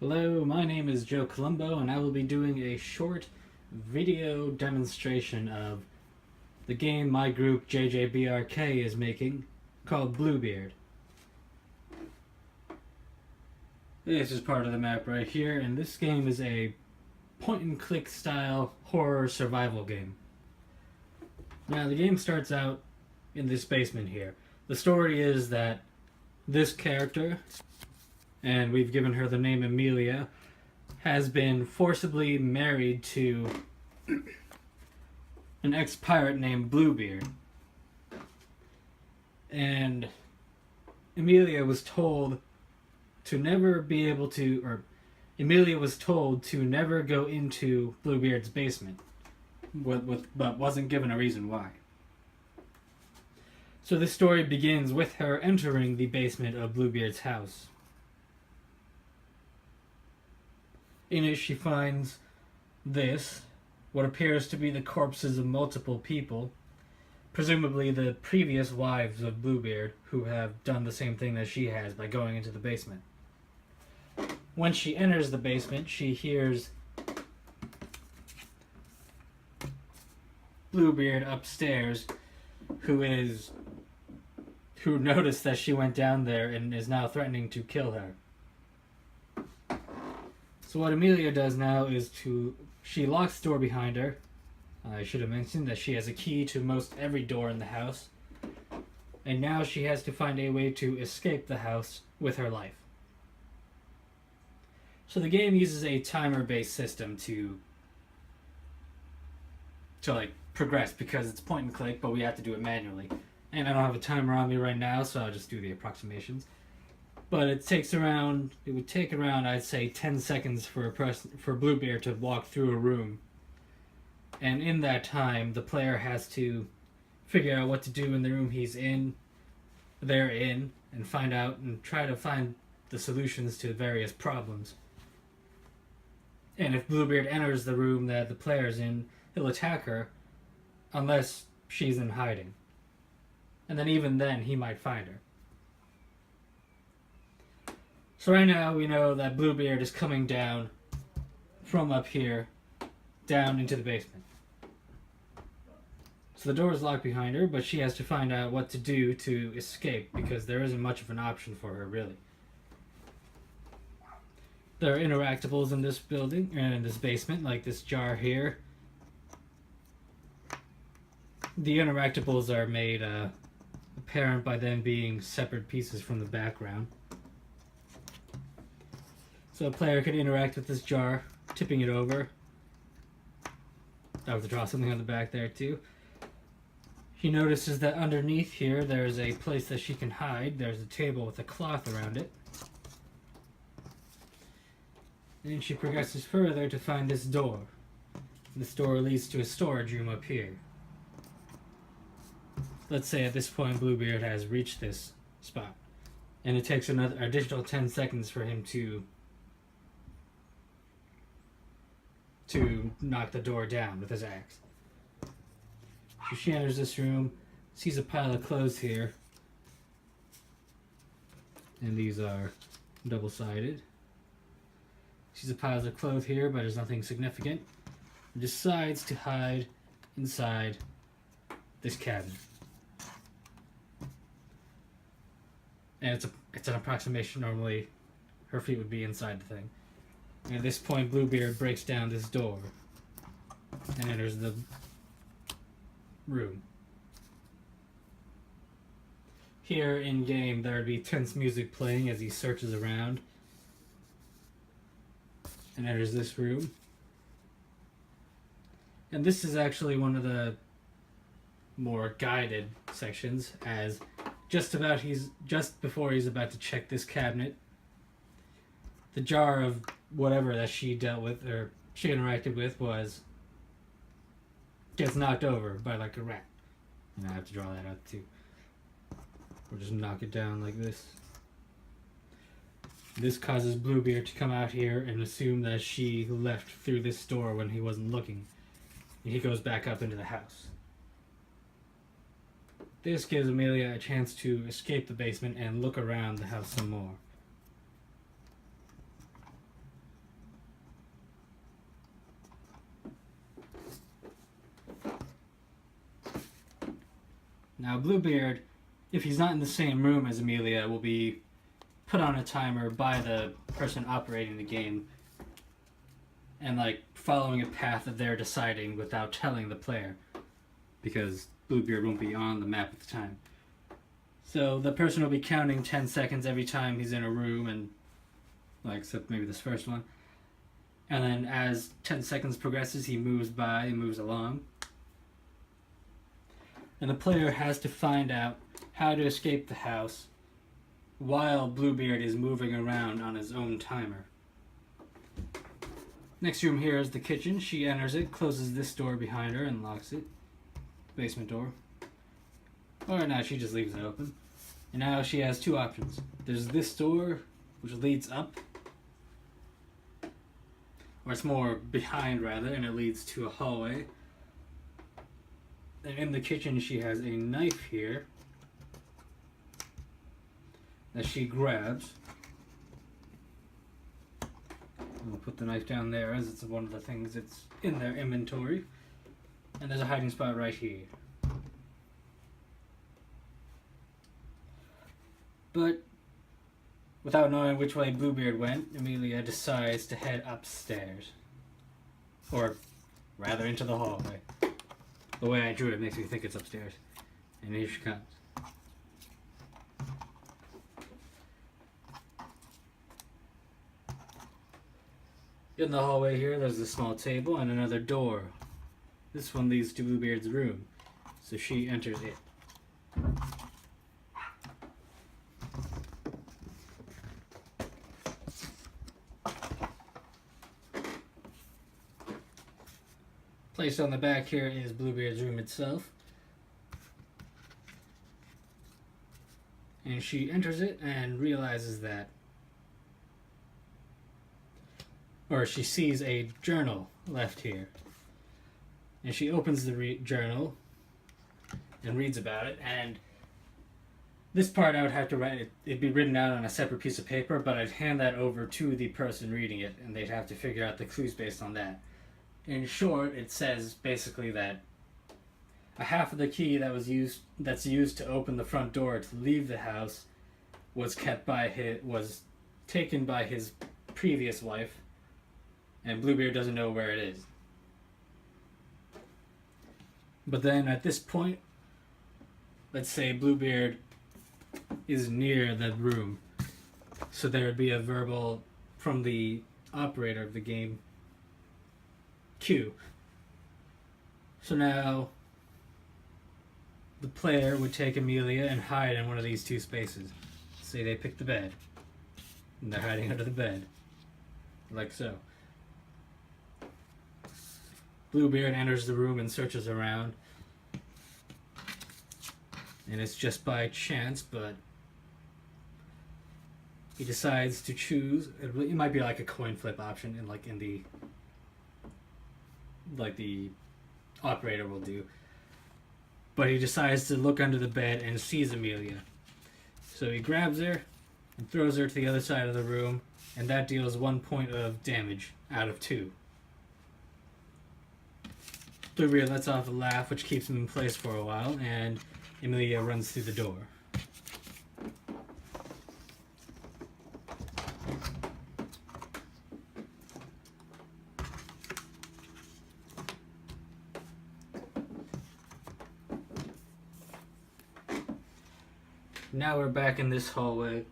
Hello, my name is Joe Colombo, and I will be doing a short video demonstration of the game my group JJBRK is making called Bluebeard. This is part of the map right here, and this game is a point-and-click style horror survival game. Now, the game starts out in this basement here. The story is that this character, and we've given her the name Amelia, has been forcibly married to an ex-pirate named Bluebeard. And Amelia was told to never be able to, or Amelia was told to never go into Bluebeard's basement, but wasn't given a reason why. So this story begins with her entering the basement of Bluebeard's house. In it, she finds what appears to be the corpses of multiple people, presumably the previous wives of Bluebeard, who have done the same thing that she has by going into the basement. When she enters the basement, she hears Bluebeard upstairs, who noticed that she went down there and is now threatening to kill her. So what Amelia does now is she locks the door behind her. I should have mentioned that she has a key to most every door in the house. And now she has to find a way to escape the house with her life. So the game uses a timer-based system to progress, because it's point and click, but we have to do it manually. And I don't have a timer on me right now, so I'll just do the approximations. But it would take around, I'd say, 10 seconds for Bluebeard to walk through a room. And in that time, the player has to figure out what to do in the room they're in, and try to find the solutions to various problems. And if Bluebeard enters the room that the player's in, he'll attack her, unless she's in hiding. And then even then, he might find her. So right now, we know that Bluebeard is coming down from up here, down into the basement. So the door is locked behind her, but she has to find out what to do to escape, because there isn't much of an option for her, really. There are interactables in this building, and in this basement, like this jar here. The interactables are made apparent by them being separate pieces from the background. So a player can interact with this jar, tipping it over. I have to draw something on the back there too. He notices that underneath here there's a place that she can hide. There's a table with a cloth around it. And she progresses further to find this door. This door leads to a storage room up here. Let's say at this point Bluebeard has reached this spot. And it takes another additional 10 seconds for him to knock the door down with his axe. So she enters this room, sees a pile of clothes here, and these are double-sided. Sees a pile of clothes here, but there's nothing significant, and decides to hide inside this cabinet. And it's an approximation. Normally, her feet would be inside the thing. And at this point, Bluebeard breaks down this door and enters the room. Here in game, there would be tense music playing as he searches around and enters this room. And this is actually one of the more guided sections, as just before he's about to check this cabinet, the jar of whatever that she dealt with or she interacted with gets knocked over by like a rat. And I have to draw that out too. Or just knock it down like this. This causes Bluebeard to come out here and assume that she left through this door when he wasn't looking. And he goes back up into the house. This gives Amelia a chance to escape the basement and look around the house some more. Now Bluebeard, if he's not in the same room as Amelia, will be put on a timer by the person operating the game and like following a path that they're deciding without telling the player, because Bluebeard won't be on the map at the time. So the person will be counting 10 seconds every time he's in a room, and like, except maybe this first one. And then as 10 seconds progresses, he moves by and moves along. And the player has to find out how to escape the house while Bluebeard is moving around on his own timer. Next room here is the kitchen. She enters it, closes this door behind her, and locks it. Basement door. Or no, she just leaves it open. And now she has two options. There's this door, which leads up. Or it's more behind, rather, and it leads to a hallway. And in the kitchen, she has a knife here that she grabs. We'll put the knife down there, as it's one of the things that's in their inventory. And there's a hiding spot right here. But without knowing which way Bluebeard went, Amelia decides to head upstairs. Or rather into the hallway. The way I drew it makes me think it's upstairs. And here she comes. In the hallway here, there's a small table and another door. This one leads to Bluebeard's room, so she enters it. Placed on the back here is Bluebeard's room itself. And she enters it and realizes that, or she sees a journal left here. And she opens the journal and reads about it. And this part I would have to write, it'd be written out on a separate piece of paper, but I'd hand that over to the person reading it, and they'd have to figure out the clues based on that. In short, it says basically that a half of the key that's used to open the front door to leave the house was taken by his previous wife, and Bluebeard doesn't know where it is. But then at this point, let's say Bluebeard is near the room, so there would be a verbal from the operator of the game cue. So now the player would take Amelia and hide in one of these two spaces. Say they pick the bed, and they're hiding under the bed, like so. Bluebeard enters the room and searches around, and it's just by chance, but he decides to choose. It might be like a coin flip option, like the operator will do. But he decides to look under the bed and sees Amelia. So he grabs her and throws her to the other side of the room, and that deals 1 point of damage out of 2. Bluebeard lets off a laugh, which keeps him in place for a while, and Amelia runs through the door. Now we're back in this hallway,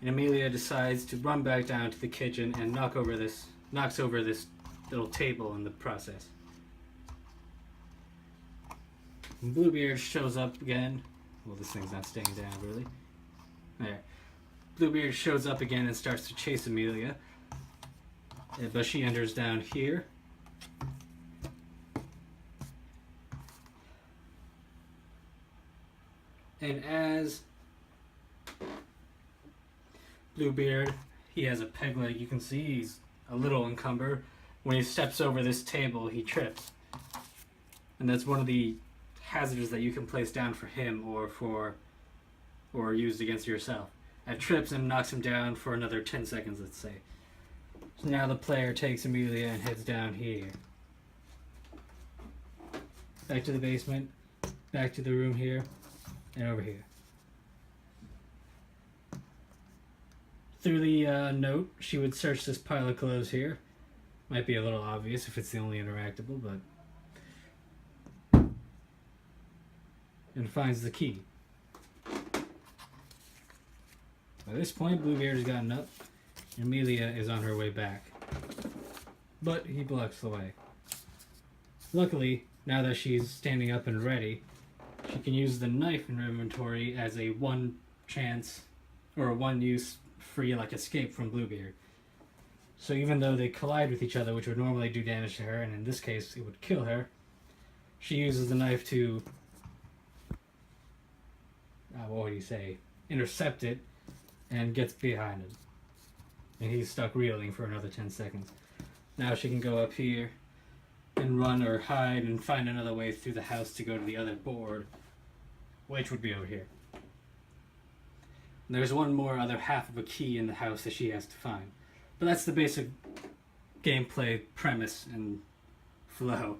and Amelia decides to run back down to the kitchen and knocks over this little table in the process. And Bluebeard shows up again. Well, this thing's not staying down, really. There. Bluebeard shows up again and starts to chase Amelia. But she enters down here. And as Bluebeard, he has a peg leg, you can see he's a little encumbered. When he steps over this table, he trips. And that's one of the hazards that you can place down for him or used against yourself. It trips and knocks him down for another 10 seconds, let's say. So now the player takes Amelia and heads down here. Back to the basement, back to the room here. and over here. Through the note, she would search this pile of clothes here. Might be a little obvious if it's the only interactable, but... and finds the key. By this point, Bluebeard has gotten up, and Amelia is on her way back. But he blocks the way. Luckily, now that she's standing up and ready, she can use the knife in her inventory as a one chance, or a one use free escape from Bluebeard. So even though they collide with each other, which would normally do damage to her, and in this case it would kill her, she uses the knife to, what would you say, intercept it, and gets behind it. And he's stuck reeling for another 10 seconds. Now she can go up here and run or hide and find another way through the house to go to the other board, which would be over here. And there's one more other half of a key in the house that she has to find. But that's the basic gameplay premise and flow.